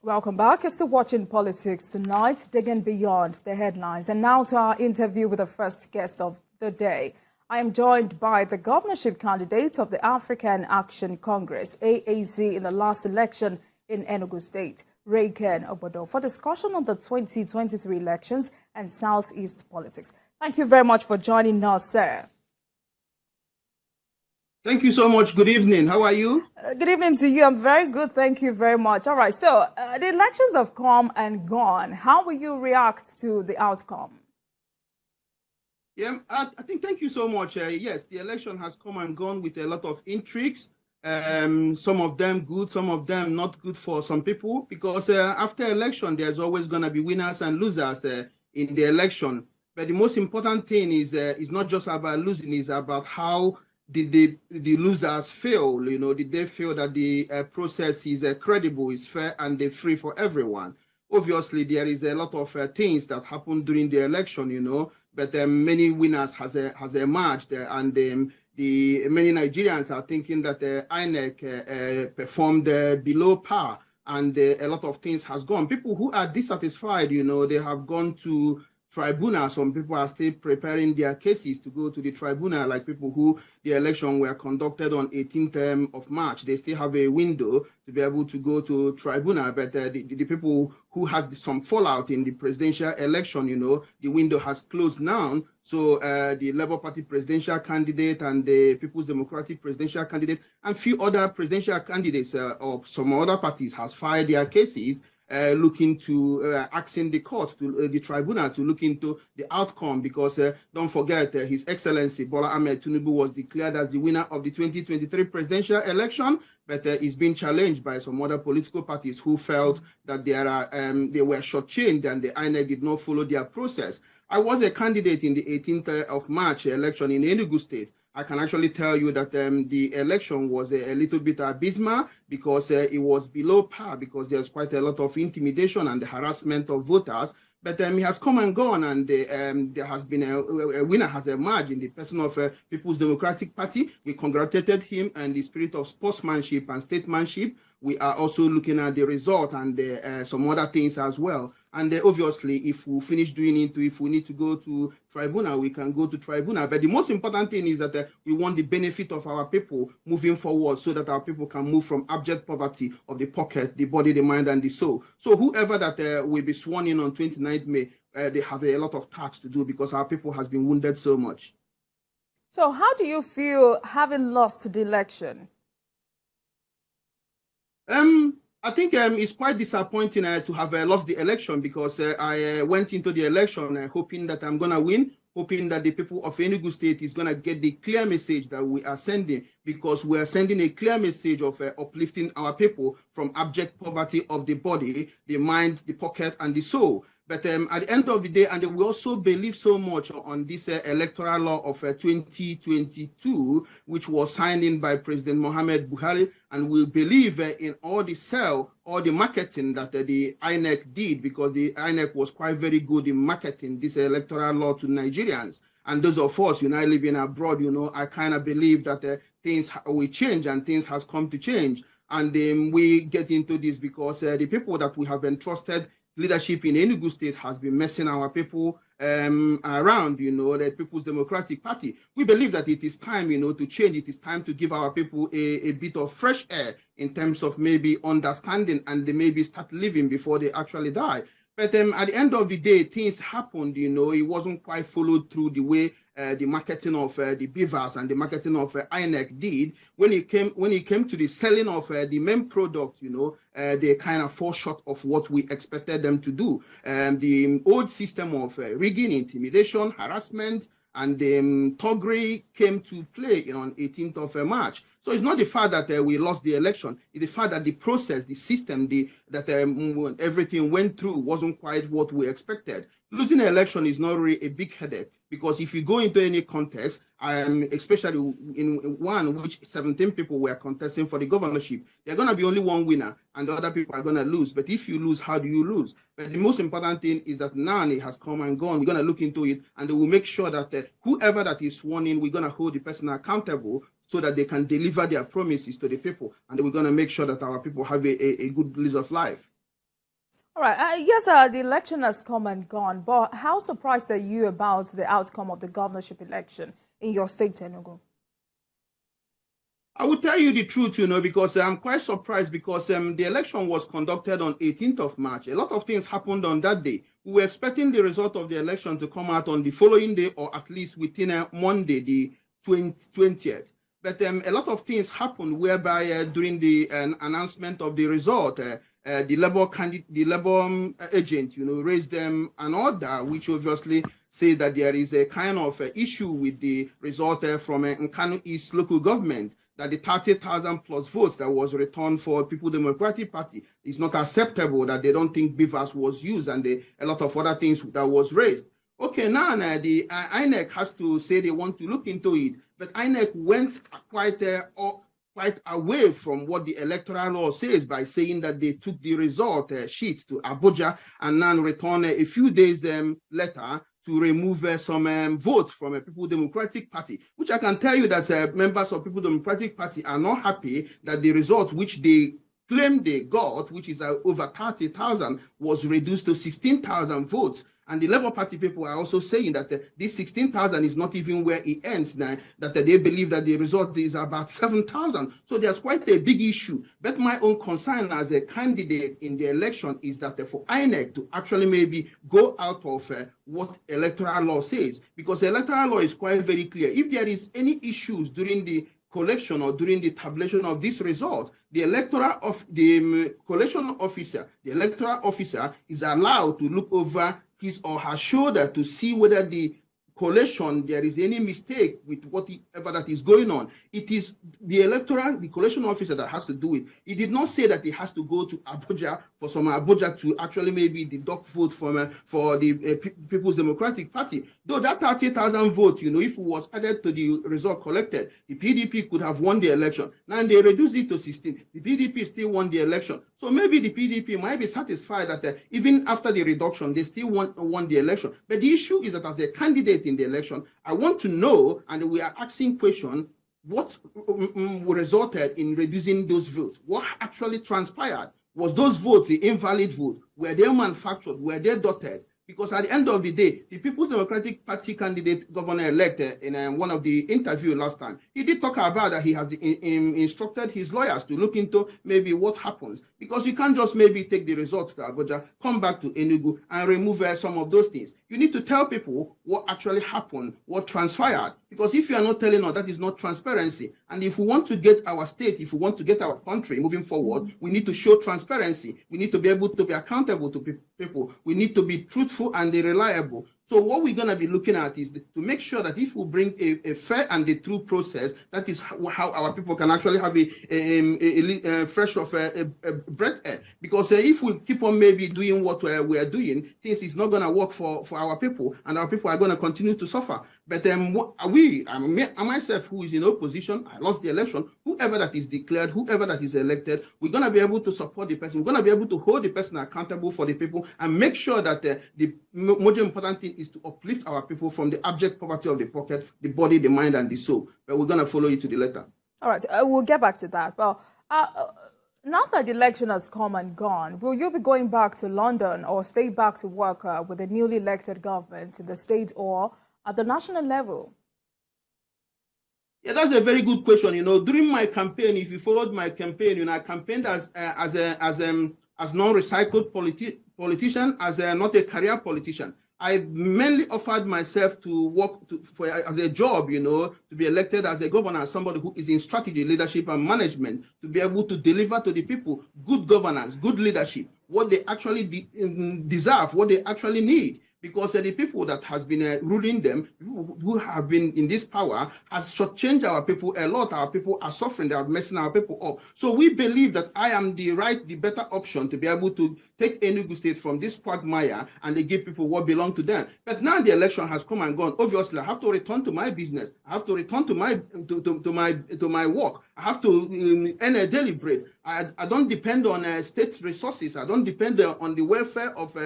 Welcome back. It's still watching Politics Tonight, digging beyond the headlines. And now to our interview with the first guest of the day. I am joined by the governorship candidate of the African Action Congress, AAC, in the last election in Enugu State, Kene Ogbodo, for discussion on the 2023 elections and Southeast politics. Thank you very much for joining us, sir. Thank you so much. Good evening. How are you? Good evening to you. I'm very good. Thank you very much. All right. So the elections have come and gone. How will you react to the outcome? Yeah, I think thank you so much. Yes, the election has come and gone with a lot of intrigues. Some of them good, some of them not good for some people, because after election, there's always going to be winners and losers in the election. But the most important thing is not just about losing, it's about how did the losers feel. You know, did they feel that the process is credible, is fair, and free for everyone? Obviously, there is a lot of things that happened during the election, you know, but many winners has emerged, and many Nigerians are thinking that INEC performed below par, and a lot of things has gone. People who are dissatisfied, you know, they have gone to tribunal. Some people are still preparing their cases to go to the tribunal, like people who the election were conducted on 18th of March. They still have a window to be able to go to tribunal, but the people who has some fallout in the presidential election, you know, the window has closed now. So the Labour Party presidential candidate and the People's Democratic presidential candidate and few other presidential candidates of some other parties has filed their cases, looking to asking the court, to the tribunal, to look into the outcome, because don't forget, His Excellency Bola Ahmed Tinubu was declared as the winner of the 2023 presidential election, but is being challenged by some other political parties who felt that they were shortchanged and the INEC did not follow their process. I was a candidate in the 18th of March election in Enugu State. I can actually tell you that the election was a little bit abysmal, because it was below par, because there's quite a lot of intimidation and the harassment of voters. But he has come and gone, and there has been a winner has emerged in the person of People's Democratic Party. We congratulated him, and the spirit of sportsmanship and statesmanship. We are also looking at the result and some other things as well. And obviously, if we finish doing it, if we need to go to tribunal, we can go to tribunal. But the most important thing is that we want the benefit of our people moving forward, so that our people can move from abject poverty of the pocket, the body, the mind, and the soul. So whoever that will be sworn in on 29th May, they have a lot of tasks to do, because our people has been wounded so much. So how do you feel having lost the election? I think it's quite disappointing to have lost the election, because I went into the election hoping that I'm going to win, hoping that the people of Enugu State is going to get the clear message that we are sending, because we are sending a clear message of uplifting our people from abject poverty of the body, the mind, the pocket, and the soul. But at the end of the day, and we also believe so much on this electoral law of 2022, which was signed in by President Mohamed Buhari, and we believe in all the marketing that the INEC did, because the INEC was quite very good in marketing this electoral law to Nigerians. And those of us, you know, living abroad, you know, I kind of believe that things will change, and things has come to change. And we get into this because the people that we have entrusted leadership in Enugu State has been messing our people around, you know, the People's Democratic Party. We believe that it is time, you know, to change. It is time to give our people a bit of fresh air in terms of maybe understanding, and they maybe start living before they actually die. But at the end of the day, things happened, you know, it wasn't quite followed through the way the marketing of the beavers and the marketing of INEC did. When it came to the selling of the main product, you know, they kind of fall short of what we expected them to do. The old system of rigging, intimidation, harassment, and thuggery came to play, you know, on 18th of March. So it's not the fact that we lost the election, it's the fact that the process, the system, that everything went through wasn't quite what we expected. Losing an election is not really a big headache, because if you go into any context, especially in one which 17 people were contesting for the governorship, there's going to be only one winner and the other people are going to lose. But if you lose, how do you lose? But the most important thing is that now it has come and gone. We're going to look into it, and we'll make sure that whoever that is sworn in, we're going to hold the person accountable, so that they can deliver their promises to the people, and we're going to make sure that our people have a good lease of life. All right. Yes, the election has come and gone, but how surprised are you about the outcome of the governorship election in your state, Enugu? I will tell you the truth, because I'm quite surprised because the election was conducted on 18th of March. A lot of things happened on that day. We were expecting the result of the election to come out on the following day or at least within Monday, the 20th. But a lot of things happened whereby during the announcement of the result, the Labour agent, raised them an order, which obviously says that there is a kind of issue with the result from Nkanu East local government, that the 30,000 plus votes that was returned for People Democratic Party is not acceptable, that they don't think BVAS was used, and a lot of other things that was raised. Okay, now the INEC has to say they want to look into it, but INEC went quite away from what the electoral law says by saying that they took the result sheet to Abuja and now return a few days later to remove some votes from a People Democratic Party, which I can tell you that members of People Democratic Party are not happy that the result which they claim they got, which is over 30,000, was reduced to 16,000 votes. And the Labour Party people are also saying that this 16,000 is not even where it ends now, that they believe that the result is about 7,000. So there's quite a big issue. But my own concern as a candidate in the election is that for INEC to actually maybe go out of what electoral law says, because the electoral law is quite very clear. If there is any issues during the collection or during the tabulation of this result, the collection officer, the electoral officer is allowed to look over his or her shoulder to see whether the collation, there is any mistake with whatever that is going on. It is the collation officer that has to do it. He did not say that he has to go to Abuja for some Abuja to actually maybe deduct vote for the People's Democratic Party. Though that 30,000 votes, if it was added to the result collected, the PDP could have won the election. Now they reduced it to 16. The PDP still won the election. So maybe the PDP might be satisfied that even after the reduction, they still won the election. But the issue is that as a candidate in the election, I want to know, and we are asking question, what resulted in reducing those votes? What actually transpired? Was those votes the invalid vote? Were they manufactured? Were they dotted? Because at the end of the day, the People's Democratic Party candidate governor-elect in one of the interviews last time, he did talk about that he has instructed his lawyers to look into maybe what happens. Because you can't just maybe take the results to Abuja, come back to Enugu and remove some of those things. You need to tell people what actually happened, what transpired. Because if you are not telling us, that is not transparency. And if we want to get our state, if we want to get our country moving forward, we need to show transparency. We need to be able to be accountable to people. We need to be truthful and reliable. So what we're going to be looking at is to make sure that if we bring a fair and a true process, that is how our people can actually have a fresh of breath air. Because if we keep on maybe doing what we are doing, things is not going to work for our people, and our people are going to continue to suffer. But myself, who is in opposition, I lost the election, whoever that is declared, whoever that is elected, we're going to be able to support the person. We're going to be able to hold the person accountable for the people and make sure that the most important thing is to uplift our people from the abject poverty of the pocket, the body, the mind, and the soul. But we're going to follow you to the letter. All right, we'll get back to that. Well, now that the election has come and gone, will you be going back to London or stay back to work with the newly elected government in the state or at the national level? Yeah, that's a very good question. During my campaign, if you followed my campaign, I campaigned as non-recycled politician, as not a career politician. I mainly offered myself to work as a job, to be elected as a governor, somebody who is in strategy, leadership, and management, to be able to deliver to the people good governance, good leadership, what they actually deserve, what they actually need. Because the people that has been ruling them, who have been in this power, has shortchanged our people a lot. Our people are suffering. They are messing our people up. So we believe that I am the better option to be able to take Enugu State from this quagmire and they give people what belongs to them. But now the election has come and gone. Obviously, I have to return to my business. I have to return to my work. I have to earn a daily bread. I don't depend on state resources. I don't depend on the welfare of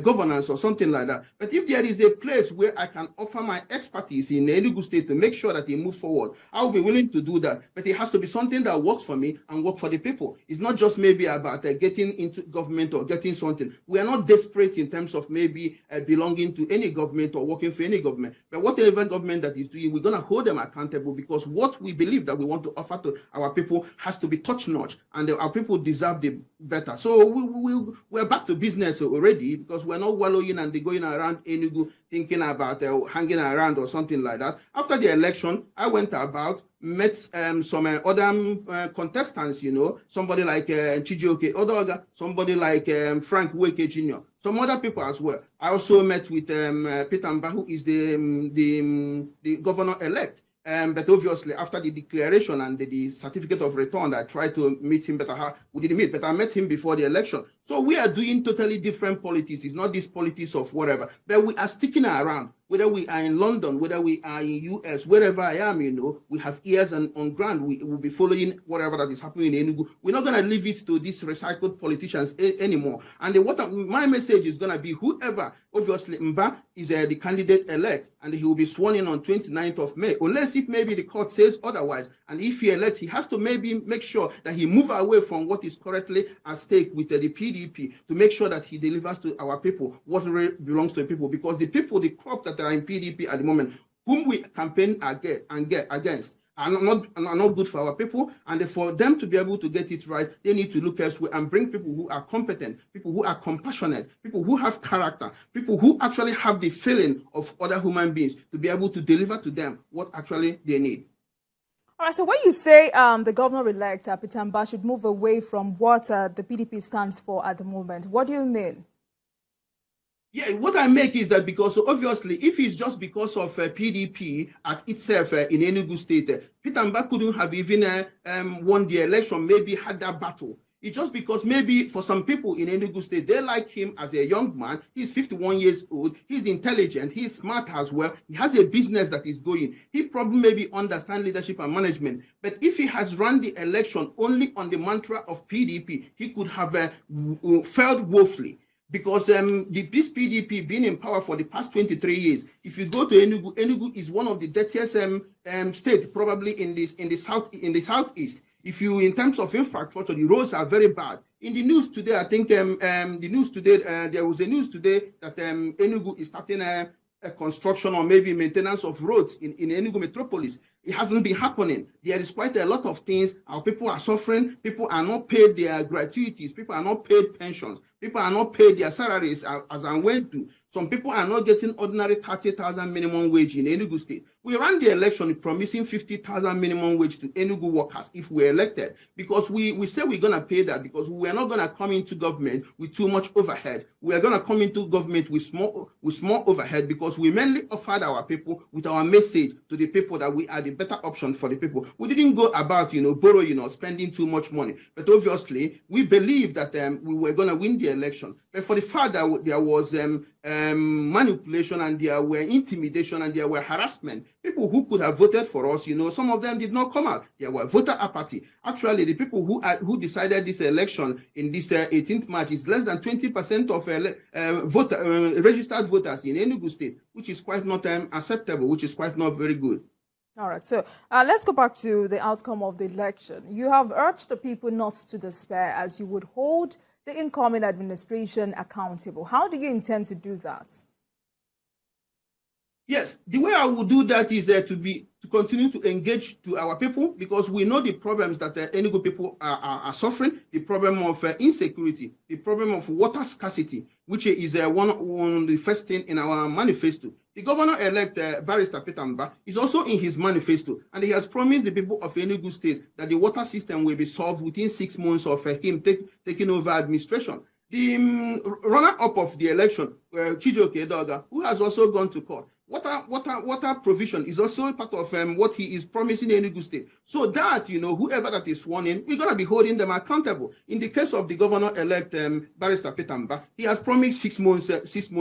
governance or something like that. But if there is a place where I can offer my expertise in Enugu State to make sure that they move forward, I'll be willing to do that. But it has to be something that works for me and work for the people. It's not just maybe about getting into government or getting something. We are not desperate in terms of maybe belonging to any government or working for any government. But whatever government that is doing, we're going to hold them accountable, because what we believe that we want to offer to our people has to be top-notch, and our people deserve the better. So we're back to business already, because we're not wallowing and going around Enugu thinking about hanging around or something like that. After the election, I went about, met some other contestants, somebody like Chijioke Odoga, somebody like Frank Weke Jr., some other people as well. I also met with Peter Mba, who is the governor-elect. But obviously, after the declaration and the certificate of return, I tried to meet him, but we didn't meet, but I met him before the election. So we are doing totally different politics. It's not this politics of whatever, but we are sticking around. Whether we are in London, whether we are in US, wherever I am, we have ears on ground. We will be following whatever that is happening in Enugu. We're not going to leave it to these recycled politicians anymore. And my message is going to be, whoever, obviously, Mba is the candidate-elect, and he will be sworn in on 29th of May, unless if maybe the court says otherwise. And if he elects, he has to maybe make sure that he move away from what is currently at stake with the PDP, to make sure that he delivers to our people what really belongs to the people. Because the people, the crop that are in PDP at the moment, whom we campaign against, are not good for our people. And for them to be able to get it right, they need to look elsewhere and bring people who are competent, people who are compassionate, people who have character, people who actually have the feeling of other human beings, to be able to deliver to them what actually they need. All right, so when you say the governor-elect, Peter Mba, should move away from what the PDP stands for at the moment, what do you mean? Yeah, what I make is that, because obviously, if it's just because of PDP at itself in Enugu State, Peter Mba couldn't have even won the election, maybe had that battle. It's just because maybe for some people in Enugu State, they like him as a young man. He's 51 years old. He's intelligent. He's smart as well. He has a business that is going. He probably maybe understands leadership and management. But if he has run the election only on the mantra of PDP, he could have failed woefully. Because this PDP being in power for the past 23 years, if you go to Enugu, Enugu is one of the dirtiest states probably in the southeast. If you, in terms of infrastructure, the roads are very bad. In the news today, I think there was a news today that Enugu is starting a construction or maybe maintenance of roads in Enugu metropolis. It hasn't been happening. There is quite a lot of things. Our people are suffering. People are not paid their gratuities. People are not paid pensions. People are not paid their salaries as I went to. Some people are not getting ordinary 30,000 minimum wage in Enugu State. We ran the election promising 50,000 minimum wage to Enugu workers if we're elected, because we say we're going to pay that, because we're not going to come into government with too much overhead. We're going to come into government with small overhead, because we mainly offered our people with our message to the people that we are the better option for the people. We didn't go about, borrowing or spending too much money. But obviously, we believe that we were going to win the election. But for the fact that there was manipulation, and there were intimidation, and there were harassment, people who could have voted for us, some of them did not come out. There were voter apathy. Actually, the people who decided this election in this 18th March is less than 20% of registered voters in Enugu State, which is quite not acceptable, which is quite not very good. All right, so let's go back to the outcome of the election. You have urged the people not to despair, as you would hold the incoming administration accountable. How do you intend to do that? Yes, the way I would do that is to continue to engage to our people, because we know the problems that Enugu people are suffering, the problem of insecurity, the problem of water scarcity, which is one of the first thing in our manifesto. The governor-elect, Barrister Peter Mba, is also in his manifesto, and he has promised the people of Enugu State that the water system will be solved within 6 months of him taking over administration. The runner-up of the election Chijioke Edoga, who has also gone to court. Water provision is also part of what he is promising Enugu State. So that, whoever that is sworn in, we're going to be holding them accountable. In the case of the governor-elect, Barrister Petamba, he has promised 6 months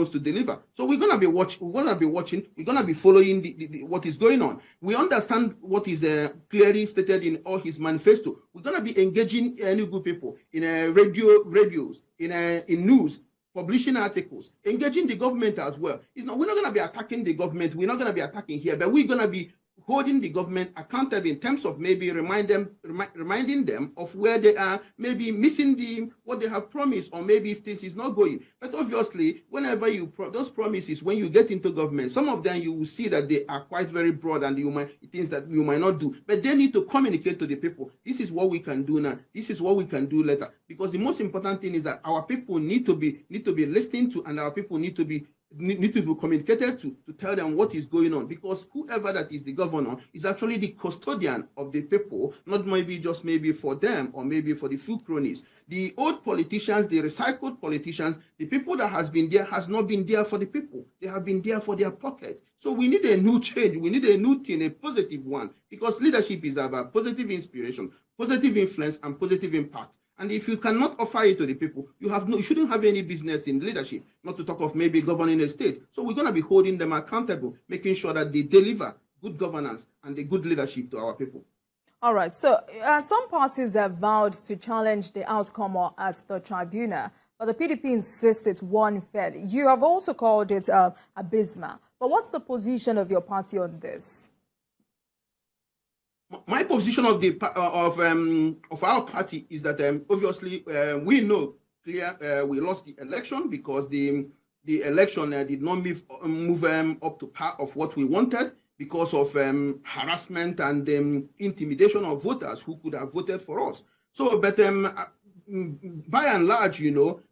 to deliver. So we're going to be watching, we're going to be following what is going on. We understand what is clearly stated in all his manifesto. We're going to be engaging Enugu people in radios, in news, publishing articles, engaging the government as well. We're not going to be attacking the government. We're not going to be attacking here, but we're going to be holding the government accountable in terms of maybe reminding them of where they are, maybe missing what they have promised, or maybe if things is not going. But obviously, whenever those promises, when you get into government, some of them you will see that they are quite very broad, and things that you might not do. But they need to communicate to the people. This is what we can do now. This is what we can do later. Because the most important thing is that our people need to be listened to, and our people need to be communicated to tell them what is going on, because whoever that is the governor is actually the custodian of the people, not maybe just maybe for them or maybe for the few cronies. The old politicians, the recycled politicians, the people that has been there has not been there for the people. They have been there for their pocket. So we need a new change. We need a new thing, a positive one, because leadership is about positive inspiration, positive influence, and positive impact. And if you cannot offer it to the people, you shouldn't have any business in leadership, not to talk of maybe governing a state. So we're going to be holding them accountable, making sure that they deliver good governance and the good leadership to our people. All right. So some parties have vowed to challenge the outcome at the tribunal, but the PDP insists it's won fairly. You have also called it abysmal. But what's the position of your party on this? My position of our party is that obviously we know we lost the election because the election did not move up to par of what we wanted, because of harassment and intimidation of voters who could have voted for us. So, but by and large,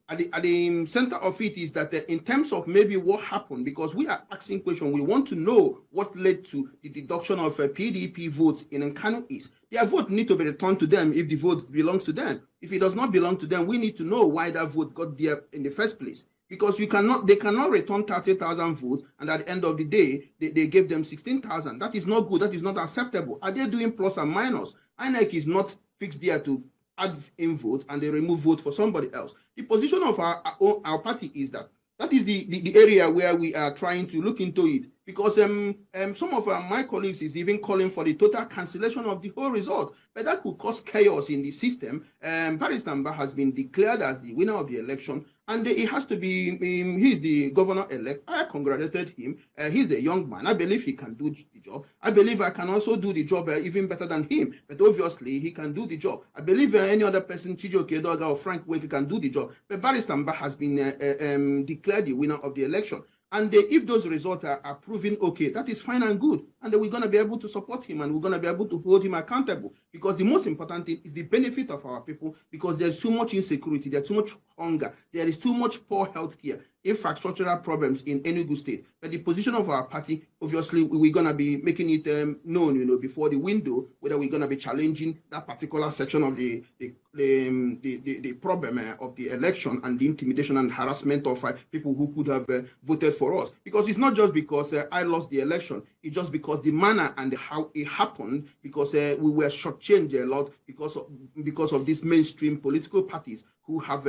at the center of it is that in terms of maybe what happened, because we are asking questions, we want to know what led to the deduction of PDP votes in Kene East. Their vote need to be returned to them if the vote belongs to them. If it does not belong to them, we need to know why that vote got there in the first place. Because they cannot return 30,000 votes, and at the end of the day, they gave them 16,000. That is not good. That is not acceptable. Are they doing plus and minus? INEC is not fixed there to add in vote and they remove vote for somebody else. The position of our party is that is the area where we are trying to look into it, because some of my colleagues is even calling for the total cancellation of the whole result, but that could cause chaos in the system. Paris Tamba has been declared as the winner of the election, and it has to be he's the governor-elect. I congratulated him. He's a young man. I believe he can do the job. I believe I can also do the job even better than him, but obviously he can do the job. I believe any other person, Chijioke Edoga or Frank Wake, can do the job, but Paris Tamba has been declared the winner of the election. And if those results are proven okay, that is fine and good. And then we're going to be able to support him, and we're going to be able to hold him accountable. Because the most important thing is the benefit of our people, because there's too much insecurity, there's too much hunger, there is too much poor health care, infrastructural problems in Enugu State. But the position of our party, obviously, we're going to be making it known, before the window, whether we're going to be challenging that particular section of the problem of the election and the intimidation and harassment of people who could have voted for us. Because it's not just because I lost the election, it's just because the manner and how it happened, because we were shortchanged a lot because of these mainstream political parties who have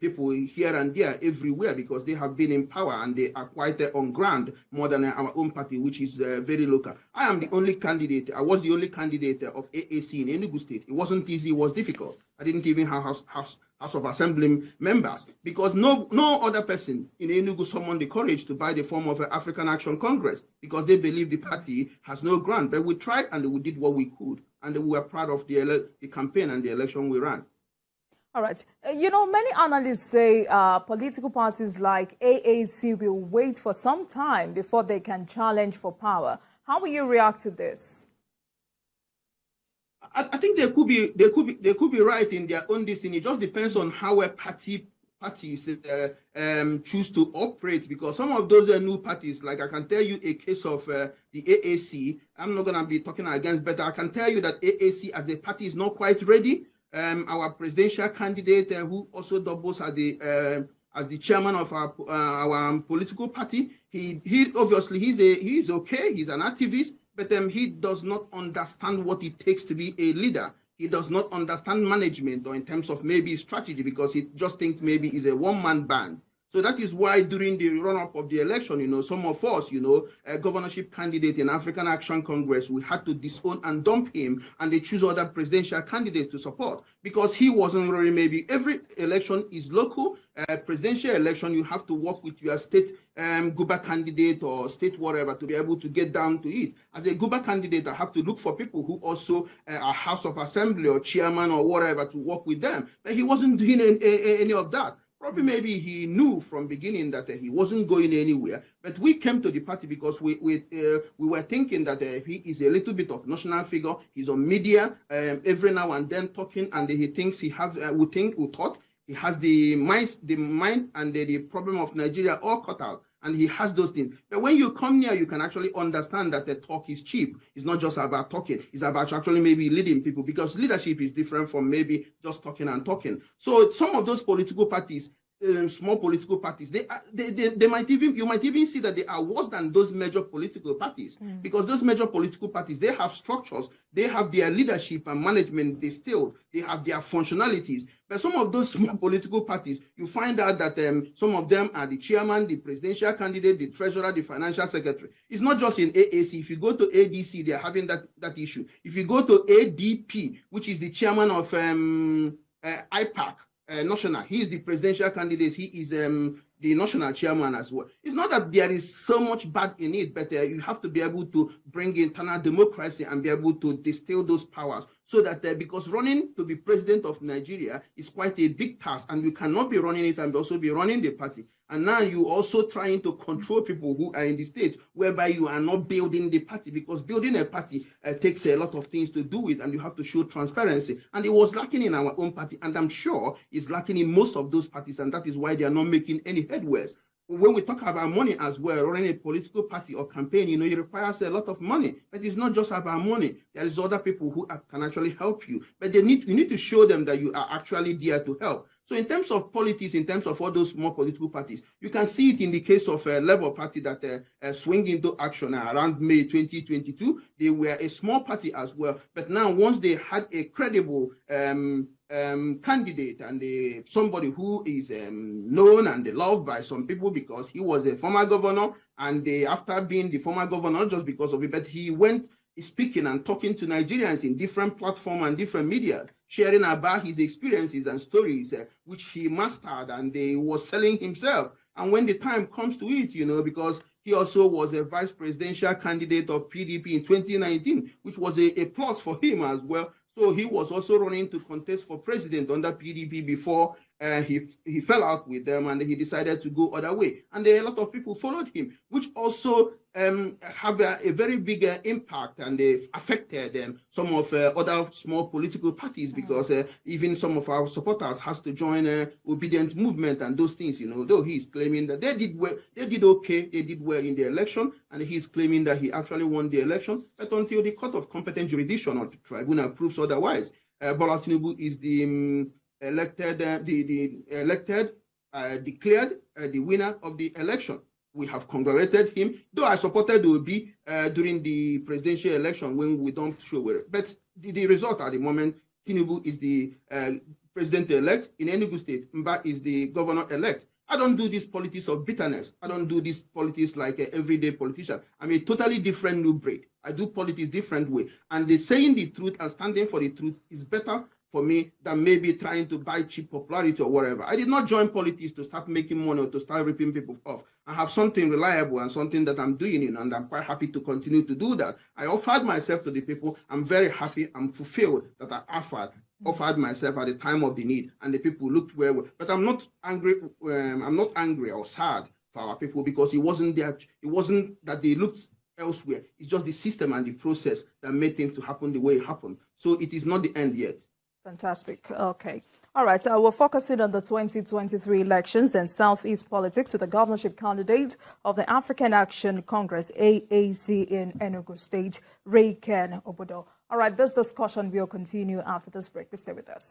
people here and there everywhere, because they have been in power and they are quite on ground more than our own party, which is very local. I am the only candidate. I was the only candidate of AAC in Enugu State. It wasn't easy. It was difficult. I didn't even have House of Assembly members, because no other person in Enugu summoned the courage to buy the form of African Action Congress, because they believe the party has no ground. But we tried and we did what we could, and we were proud of the campaign and the election we ran. All right. Many analysts say political parties like AAC will wait for some time before they can challenge for power. How will you react to this? I think they could be right in their own destiny. It just depends on how a parties choose to operate, because some of those new parties, like I can tell you a case of the AAC, I'm not going to be talking against, but I can tell you that AAC as a party is not quite ready. Our presidential candidate, who also doubles as the as the chairman of our political party. He obviously he's okay. He's an activist, but he does not understand what it takes to be a leader. He does not understand management or in terms of maybe strategy, because he just thinks maybe he's a one-man band. So that is why during the run-up of the election, some of us, a governorship candidate in African Action Congress, we had to disown and dump him, and they choose other presidential candidates to support, because he wasn't really, maybe every election is local. Presidential election, you have to work with your state Guba candidate or state whatever to be able to get down to it. As a Guba candidate, I have to look for people who also are House of Assembly or chairman or whatever to work with them. But he wasn't doing any of that. Probably maybe he knew from beginning that he wasn't going anywhere. But we came to the party because we were thinking that he is a little bit of national figure. He's on media every now and then talking, and he thinks he has. We thought he has the mind and the problem of Nigeria all cut out. And he has those things. But when you come here, you can actually understand that the talk is cheap. It's not just about talking. It's about actually maybe leading people, because leadership is different from maybe just talking and talking. So some of those political parties, small political parties, they might even, you might even see that they are worse than those major political parties, because those major political parties, they have structures, they have their leadership and management distilled, they have their functionalities. But some of those small political parties, you find out that some of them are the chairman, the presidential candidate, the treasurer, the financial secretary. It's not just in AAC. If you go to ADC, they're having that issue. If you go to ADP, which is the chairman of IPAC, national, he is the presidential candidate. He is the national chairman as well. It's not that there is so much bad in it, but you have to be able to bring internal democracy and be able to distill those powers, so that because running to be president of Nigeria is quite a big task, and you cannot be running it and also be running the party. And now you also trying to control people who are in the state, whereby you are not building the party, because building a party takes a lot of things to do it, and you have to show transparency. And it was lacking in our own party, and I'm sure it's lacking in most of those parties, and that is why they are not making any headways. When we talk about money as well, running a political party or campaign, it requires a lot of money. But it's not just about money. There is other people who can actually help you. But you need to show them that you are actually there to help. So in terms of politics, in terms of all those small political parties, you can see it in the case of a Labour Party that swing into action around May 2022. They were a small party as well. But now once they had a credible candidate and somebody who is known and loved by some people, because he was a former governor, and after being the former governor, not just because of it, but he went speaking and talking to Nigerians in different platforms and different media, sharing about his experiences and stories, which he mastered, and he was selling himself. And when the time comes to it, because he also was a vice presidential candidate of PDP in 2019, which was a plus for him as well. So he was also running to contest for president under PDP before he fell out with them, and he decided to go other way. And a lot of people followed him, which also have a very big impact, and they've affected some of other small political parties, because even some of our supporters has to join obedient movement and those things, though he's claiming that they did well, they did okay, they did well in the election, and he's claiming that he actually won the election. But until the court of competent jurisdiction or the tribunal proves otherwise, Bola Tinubu is the declared the winner of the election. We have congratulated him, though I supported Obi during the presidential election when we don't show it. But the result at the moment, Tinubu is the president-elect in Enugu State. Mba is the governor-elect. I don't do this politics of bitterness. I don't do this politics like an everyday politician. I'm a totally different new breed. I do politics different way. And saying the truth and standing for the truth is better for me than maybe trying to buy cheap popularity or whatever. I did not join politics to start making money or to start ripping people off. I have something reliable and something that I'm doing, and I'm quite happy to continue to do that. I offered myself to the people. I'm very happy. I'm fulfilled that I offered myself at the time of the need, and the people looked well. But I'm not angry. I'm not angry or sad for our people, because it wasn't there. It wasn't that they looked elsewhere. It's just the system and the process that made things to happen the way it happened. So it is not the end yet. Fantastic. Okay. All right. We're focusing on the 2023 elections and Southeast politics with the governorship candidate of the African Action Congress, AAC, in Enugu State, Kene Ogbodo. All right. This discussion will continue after this break. Please stay with us.